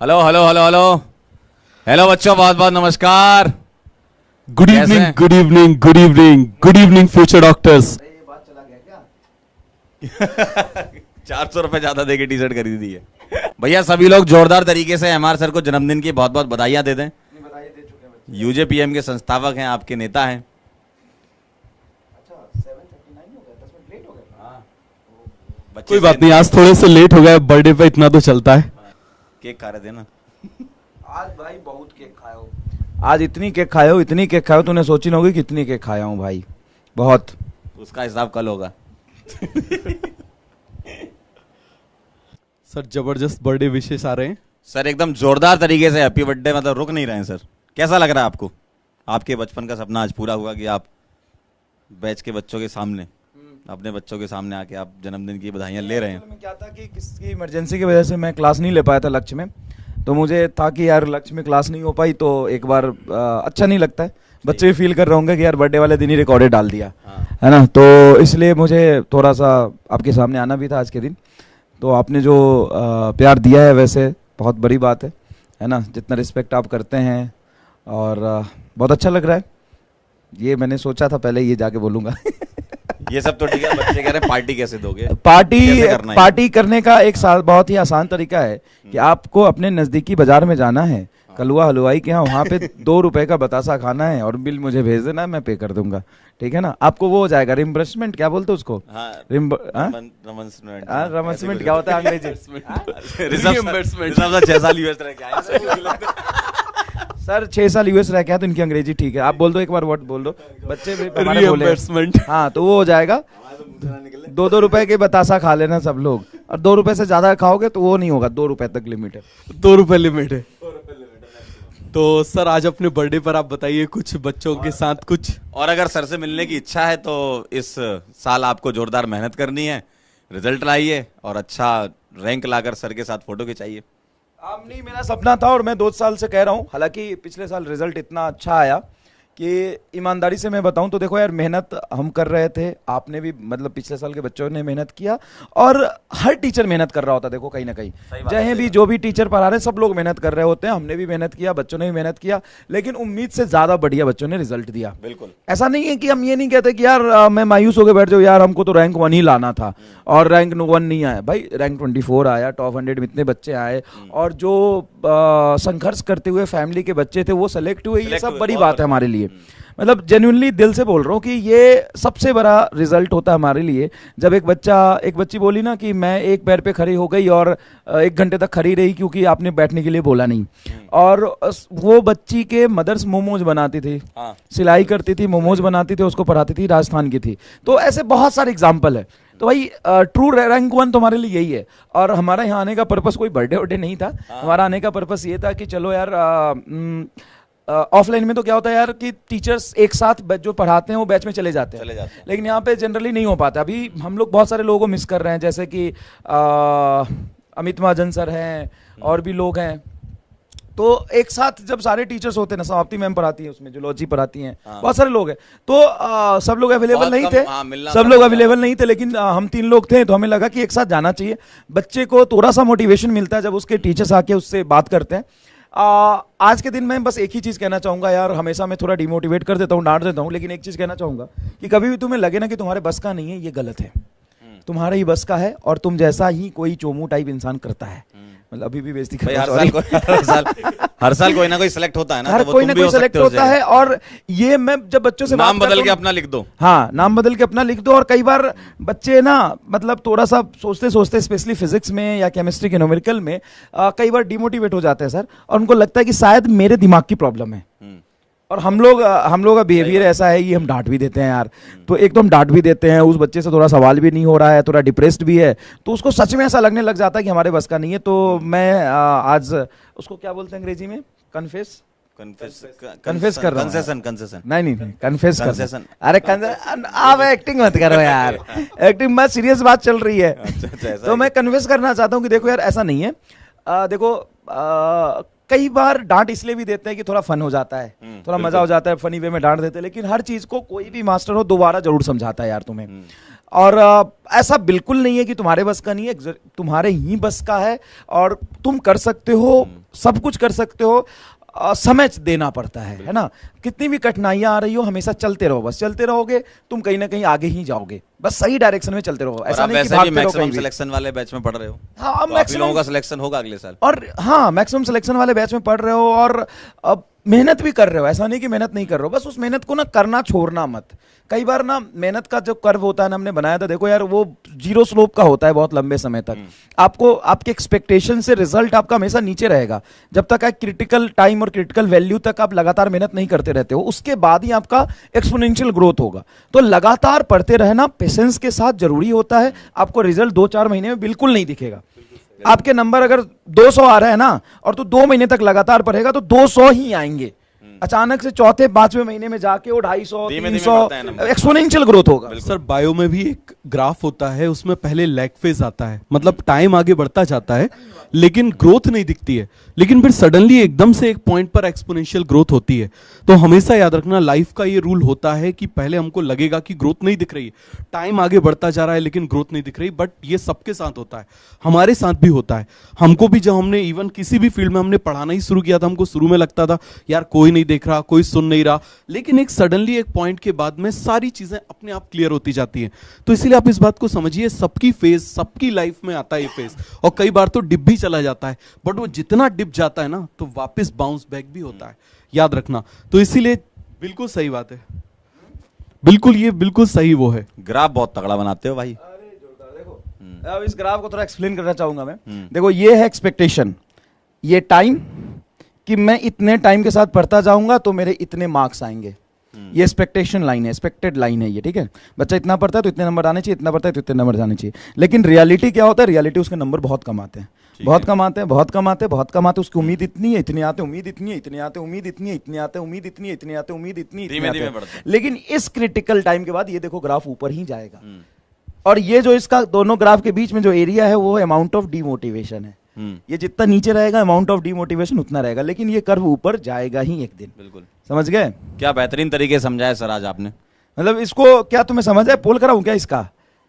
Hello hello hello hello hello बच्चों, बहुत बहुत नमस्कार। Good evening, good evening, good evening, good evening future doctors. 400 रुपए ज्यादा देके टी शर्ट खरीदी है भैया। सभी लोग जोरदार तरीके से एमआर सर को जन्मदिन की बहुत बहुत बधाइयां दे दें। यूजेपीएम के संस्थापक हैं, आपके नेता हैं। बच्चे कोई बात नहीं, आज थोड़े से लेट हो गए, बर्थडे पे इतना तो चलता है। केक खा रहे थे ना? आज भाई बहुत केक खाया हो, आज इतनी केक खाया हो, इतनी केक खाया हो, तूने सोची ना होगी कितनी केक खाया हूँ भाई, बहुत। उसका हिसाब कल होगा। सर जबरदस्त बर्थडे विशेष आ रहे हैं। सर एकदम जोरदार तरीके से हैप्पी बर्थडे, मतलब रुक नहीं रहे हैं सर। कैसा लग रहा है आपको? आपके बचपन का सपना आज पूरा हुआ कि आप बैच के बच्चों के सामने, अपने बच्चों के सामने आके आप जन्मदिन की बधाइयां ले रहे हैं। क्या था कि किसी इमरजेंसी की वजह से मैं क्लास नहीं ले पाया था लक्ष्य में, तो मुझे था कि यार लक्ष्य में क्लास नहीं हो पाई तो एक बार अच्छा नहीं लगता है। बच्चे भी फील कर रहे होंगे कि यार बर्थडे वाले दिन ही रिकॉर्डेड डाल दिया, है ना, तो इसलिए मुझे थोड़ा सा आपके सामने आना भी था आज के दिन। तो आपने जो प्यार दिया है वैसे बहुत बड़ी बात है ना, जितना रिस्पेक्ट आप करते हैं, और बहुत अच्छा लग रहा है। ये मैंने सोचा था पहले, ये जाके बोलूँगा। ये सब तो ठीक है, बच्चे कह रहे हैं पार्टी कैसे दोगे? पार्टी करने का एक बहुत ही आसान तरीका है कि आपको अपने नजदीकी बाजार में जाना है, कलुआ हलवाई के यहाँ, वहाँ पे 2 रुपए का बतासा खाना है और बिल मुझे भेज देना है, मैं पे कर दूंगा, ठीक है ना। आपको वो हो जाएगा रिम्बर्समेंट, क्या बोलते हैं उसको? रिम्बर्समेंट क्या होता है अंग्रेजी? 6 साल यूएस रह के आए सर 6 साल यूएस रह के आए तो इनकी अंग्रेजी ठीक है। आप बोल दो एक बार, वर्ड बोल दो, बच्चे भी हमारे बोले। हाँ तो वो हो जाएगा। 2-2 रुपए के बतासा खा लेना सब लोग, और 2 रुपए से ज्यादा खाओगे तो वो नहीं होगा, 2 रुपए तक लिमिट है। 2 रुपए लिमिट है। तो सर आज अपने बर्थडे पर आप बताइए कुछ बच्चों के साथ कुछ। और अगर सर से मिलने की इच्छा है तो इस साल आपको जोरदार मेहनत करनी है, रिजल्ट लाइए और अच्छा रैंक लाकर सर के साथ फोटो खिंचाइए। नहीं, मेरा सपना था और मैं 2 साल से कह रहा हूँ। हालांकि पिछले साल रिजल्ट इतना अच्छा आया कि ईमानदारी से मैं बताऊं तो देखो यार, मेहनत हम कर रहे थे, आपने भी, मतलब पिछले साल के बच्चों ने मेहनत किया, और हर टीचर मेहनत कर रहा होता है। देखो कहीं ना कहीं चाहे भी जो भी टीचर पढ़ा रहे हैं सब लोग मेहनत कर रहे होते हैं। हमने भी मेहनत किया, बच्चों ने भी मेहनत किया, लेकिन उम्मीद से ज्यादा बढ़िया बच्चों ने रिजल्ट दिया। बिल्कुल ऐसा नहीं है कि हम ये नहीं कहते कि यार मैं मायूस होकर बैठ जाऊँ, यार हमको तो रैंक 1 ही लाना था और रैंक 1 नहीं आया। भाई रैंक 24 आया, टॉप 100 में इतने बच्चे आए, और जो संघर्ष करते हुए फैमिली के बच्चे थे वो सेलेक्ट हुए, ये सब बड़ी बात है हमारे लिए। मतलब जेन्युइनली दिल से बोल रहा हूँ कि ये सबसे बड़ा रिजल्ट होता है हमारे लिए। जब एक बच्ची बोली ना कि मैं एक पैर पे खड़ी हो गई और 1 घंटे तक खड़ी रही क्योंकि आपने बैठने के लिए बोला नहीं, और वो बच्ची के मदर्स मोमोज बनाती थी, सिलाई करती थी, मोमोज बनाती थी, उसको पढ़ाती थी, राजस्थान की थी। तो ऐसे बहुत सारे एग्जाम्पल है। तो भाई ट्रू रैंक 1 तो हमारे लिए यही है। और हमारा यहाँ आने का पर्पस कोई बर्थडे वर्डे नहीं था। हमारा आने का पर्पस ये था कि चलो यार, ऑफलाइन में तो क्या होता है यार कि टीचर्स एक साथ जो पढ़ाते हैं वो बैच में चले जाते हैं, लेकिन यहाँ पे जनरली नहीं हो पाता। अभी हम लोग बहुत सारे लोगों को मिस कर रहे हैं, जैसे कि अमित महाजन सर हैं और भी लोग हैं। तो एक साथ जब सारे टीचर्स होते हैं ना, समाप्ति मैम पढ़ाती है, उसमें जूलॉजी पढ़ाती हैं, बहुत सारे लोग हैं, तो सब लोग अवेलेबल नहीं थे, सब लोग अवेलेबल नहीं थे, लेकिन हम 3 लोग थे, तो हमें लगा कि एक साथ जाना चाहिए। बच्चे को थोड़ा सा मोटिवेशन मिलता है जब उसके टीचर्स आके उससे बात करते हैं। आज के दिन में बस एक ही चीज कहना चाहूंगा यार, हमेशा मैं थोड़ा डिमोटिवेट कर देता हूँ, डांट देता हूँ, लेकिन एक चीज कहना चाहूंगा कि कभी भी तुम्हें लगे ना कि तुम्हारे बस का नहीं है, ये गलत है। तुम्हारे ही बस का है, और तुम जैसा ही कोई चोमू टाइप इंसान करता है। मतलब अभी भी बेइज्जती कर रहा हूं। हर साल कोई ना कोई सिलेक्ट होता है ना, हर कोई ना कोई सिलेक्ट होता है। और ये मैं जब बच्चों से नाम बदल के अपना लिख दो, हाँ नाम बदल के अपना लिख दो। और कई बार बच्चे ना, मतलब थोड़ा सा सोचते सोचते, स्पेशली फिजिक्स में या केमिस्ट्री के न्यूमेरिकल में कई बार डिमोटिवेट हो जाते हैं सर, और उनको लगता है कि शायद मेरे दिमाग की प्रॉब्लम है। और हम लोग का बिहेवियर ऐसा है कि हम डांट भी देते हैं यार। तो एक तो हम डांट भी देते हैं, उस बच्चे से थोड़ा सवाल भी नहीं हो रहा है, थोड़ा डिप्रेस्ड भी है, तो उसको सच में ऐसा लगने लग जाता है कि हमारे बस का नहीं है। तो मैं आज उसको क्या बोलते हैं अंग्रेजी में, कन्फेस कर रहा हूं। कंसेशन नहीं, कन्फेस कर। अरे आप एक्टिंग मत करो यार, एक्टिंग मत, सीरियस बात चल रही है। तो मैं कन्फेस करना चाहता हूँ कि देखो यार, ऐसा नहीं है। देखो कई बार डांट इसलिए भी देते हैं कि थोड़ा फन हो जाता है, थोड़ा मजा हो जाता है, फनी वे में डांट देते हैं, लेकिन हर चीज को कोई भी मास्टर हो दोबारा जरूर समझाता है यार तुम्हें। और ऐसा बिल्कुल नहीं है कि तुम्हारे बस का नहीं है, तुम्हारे ही बस का है और तुम कर सकते हो, सब कुछ कर सकते हो। समय देना पड़ता है ना। कितनी भी कठिनाइयां आ रही हो, हमेशा चलते रहो, बस चलते रहोगे, तुम कहीं ना कहीं आगे ही जाओगे, बस सही डायरेक्शन में चलते रहो। ऐसा नहीं कि भागते रहो कहीं भी। सिलेक्शन वाले बैच में पढ़ रहे हो, हाँ, तो आप लोगों का सिलेक्शन होगा अगले साल। और हाँ, मैक्सिमम सिलेक्शन वाले बैच में पढ़ रहे हो और अब मेहनत भी कर रहे हो, ऐसा नहीं कि मेहनत नहीं कर रहे हो, बस उस मेहनत को ना करना छोड़ना मत। कई बार ना मेहनत का जो कर्व होता है ना, हमने बनाया था, देखो यार, वो जीरो स्लोप का होता है बहुत लंबे समय तक। आपको आपके एक्सपेक्टेशन से रिजल्ट आपका हमेशा नीचे रहेगा जब तक एक क्रिटिकल टाइम और क्रिटिकल वैल्यू तक आप लगातार मेहनत नहीं करते रहते हो, उसके बाद ही आपका एक्सपोनेंशियल ग्रोथ होगा। तो लगातार पढ़ते रहना पेशेंस के साथ जरूरी होता है। आपको रिजल्ट 2-4 महीने में बिल्कुल नहीं दिखेगा। आपके नंबर अगर 200 आ रहा है ना, और तो 2 महीने तक लगातार पढ़ेगा तो 200 ही आएंगे। अचानक से चौथे 5वें महीने में जाके वो 250, 300 एक्सपोनेंशियल ग्रोथ होगा। सर बायो में भी एक ग्राफ होता है, उसमें पहले लैग फेज आता है, मतलब टाइम आगे बढ़ता जाता है लेकिन ग्रोथ नहीं दिखती है, लेकिन फिर सडनली एकदम से एक पॉइंट पर एक्सपोनेंशियल ग्रोथ होती है। तो हमेशा याद रखना, लाइफ का ये रूल होता है कि पहले हमको लगेगा कि ग्रोथ नहीं दिख रही है, टाइम आगे बढ़ता जा रहा है लेकिन ग्रोथ नहीं दिख रही, बट ये सबके साथ होता है, हमारे साथ भी होता है। हमको भी जब हमने इवन किसी भी फील्ड में हमने पढ़ाना ही शुरू किया था, हमको शुरू में लगता था यार कोई नहीं देख रहा, कोई सुन नहीं रहा, लेकिन एक सडनली एक पॉइंट के बाद में सारी चीजें अपने आप क्लियर होती जाती हैं। तो इसीलिए आप इस बात को समझिए, सबकी फेज, सबकी लाइफ में आता है ये फेज, और कई बार तो डिप भी चला जाता है, बट वो जितना डिप जाता है ना तो वापस बाउंस बैक भी होता है, याद रखना। तो इसीलिए बिल्कुल सही बात है, बिल्कुल, ये बिल्कुल सही वो है। ग्राफ बहुत तगड़ा बनाते हो भाई। देखो, अब इस ग्राफ को थोड़ा एक्सप्लेन करना चाहूंगा मैं। देखो, ये है एक्सपेक्टेशन, ये टाइम कि मैं इतने टाइम के साथ पढ़ता जाऊंगा तो मेरे इतने मार्क्स आएंगे। ये एक्सपेक्टेशन लाइन है, एक्सपेक्टेड लाइन है ये, ठीक है। बच्चा इतना पढ़ता है तो इतने नंबर आने चाहिए, इतना पढ़ता है तो इतने नंबर आने चाहिए। लेकिन रियलिटी क्या होता है, रियलिटी उसके नंबर बहुत कम आते हैं, बहुत कम आते हैं, बहुत कम आते हैं, बहुत कम आते हैं। उसकी उम्मीद इतनी है, इतने आते, उम्मीद इतनी है, इतने आते, उम्मीद इतनी है, इतने आते, उम्मीद इतनी है, इतने आते, उम्मीद इतनी, इतने आते। लेकिन इस क्रिटिकल टाइम के बाद ये देखो ग्राफ ऊपर ही जाएगा, और ये जो इसका दोनों ग्राफ के बीच में जो एरिया है वो अमाउंट ऑफ डिमोटिवेशन है। ये जितना नीचे रहेगा अमाउंट ऑफ डिमोटिवेशन उतना रहेगा, लेकिन ये कर्व ऊपर जाएगा ही एक दिन। बिल्कुल, समझ समझ गए? क्या बेहतरीन तरीके से समझाया सर आज आपने। मतलब इसको क्या तुम्हें समझ है, पोल कराऊं क्या इसका?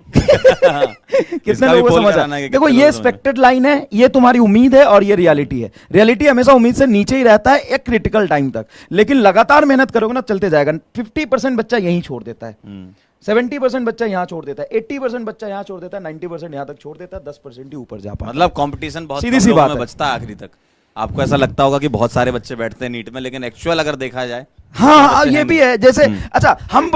कितने लोगों को समझ है? देखो, ये एक्सपेक्टेड लाइन है, ये तुम्हारी उम्मीद है, और ये रियलिटी है। रियलिटी हमेशा उम्मीद से नीचे ही रहता है एक क्रिटिकल टाइम तक, लेकिन लगातार मेहनत करोगे ना चलते जाएगा। 50% बच्चा यहीं छोड़ देता है, 70% बच्चा यहाँ छोड़ देता है, 80% बच्चा यहाँ छोड़ देता है, 90% यहाँ तक छोड़ देता है, 10% ही ऊपर जा पाता है। मतलब कंपटीशन बहुत सीधी सी बात है। बचता है आखिरी तक। आपको ऐसा लगता होगा कि बहुत सारे बच्चे बैठते हैं नीट में, लेकिन एक्चुअल अगर देखा जाए, हाँ, ये भी है। जैसे अच्छा, हम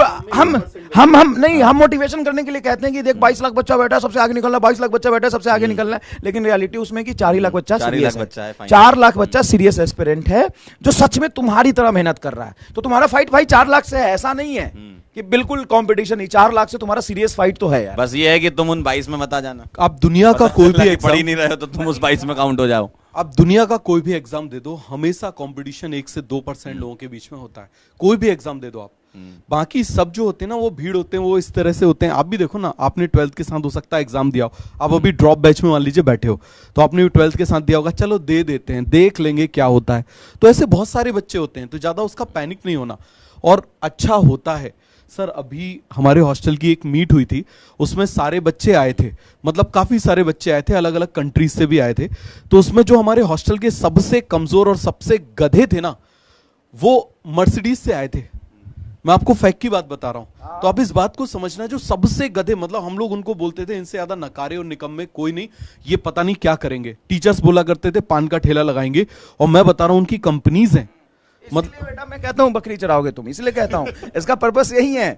नहीं, हम मोटिवेशन करने के लिए कहते हैं कि देख 22 लाख बच्चा बैठा है, सबसे आगे निकलना है, 22 लाख बच्चा बैठा है, सबसे आगे निकलना है, लेकिन रियलिटी उसमें कि 4 लाख बच्चा सीरियस है, 4 लाख बच्चा सीरियस एस्पिरेंट है जो सच में तुम्हारी तरह मेहनत कर रहा है। तो तुम्हारा फाइट भाई 4 लाख से है, ऐसा नहीं है कि बिल्कुल कंपटीशन नहीं, 4 लाख से तुम्हारा सीरियस फाइट तो है यार। बस ये है कि तुम उन 22 में मत आ जाना। आप दुनिया का कोई भी पढ़ ही नहीं रहे हो तो तुम उस 22 में काउंट हो जाओ। आप दुनिया का कोई भी एग्जाम दे दो, हमेशा कंपटीशन 1 से 2% लोगों के बीच में होता है। कोई भी एग्जाम दे दो आप, बाकी सब जो होते हैं ना वो भीड़ होते हैं, वो इस तरह से होते हैं। आप भी देखो ना, आपने 12th के साथ हो सकता है एग्जाम दिया हो, आप अभी ड्रॉप बैच में मान लीजिए बैठे हो, तो आपने 12th के साथ दिया होगा, चलो दे देते हैं, देख लेंगे क्या होता है। तो ऐसे बहुत सारे बच्चे होते हैं, तो ज्यादा उसका पैनिक नहीं होना, और अच्छा होता है। सर अभी हमारे हॉस्टल की एक मीट हुई थी, उसमें सारे बच्चे आए थे, मतलब काफी सारे बच्चे आए थे, अलग अलग कंट्रीज से भी आए थे। तो उसमें जो हमारे हॉस्टल के सबसे कमजोर और सबसे गधे थे ना, वो मर्सिडीज से आए थे। मैं आपको फैक्ट की बात बता रहा हूं, तो आप इस बात को समझना, जो सबसे गधे, मतलब हम लोग उनको बोलते थे इनसे ज्यादा नकारे और निकम्मे कोई नहीं, ये पता नहीं क्या करेंगे। टीचर्स बोला करते थे पान का ठेला लगाएंगे, और मैं बता रहा हूं उनकी कंपनीज हैं। मतलब बेटा मैं कहता हूं बकरी चराओगे तुम, इसलिए कहता हूं, इसका पर्पस यही है।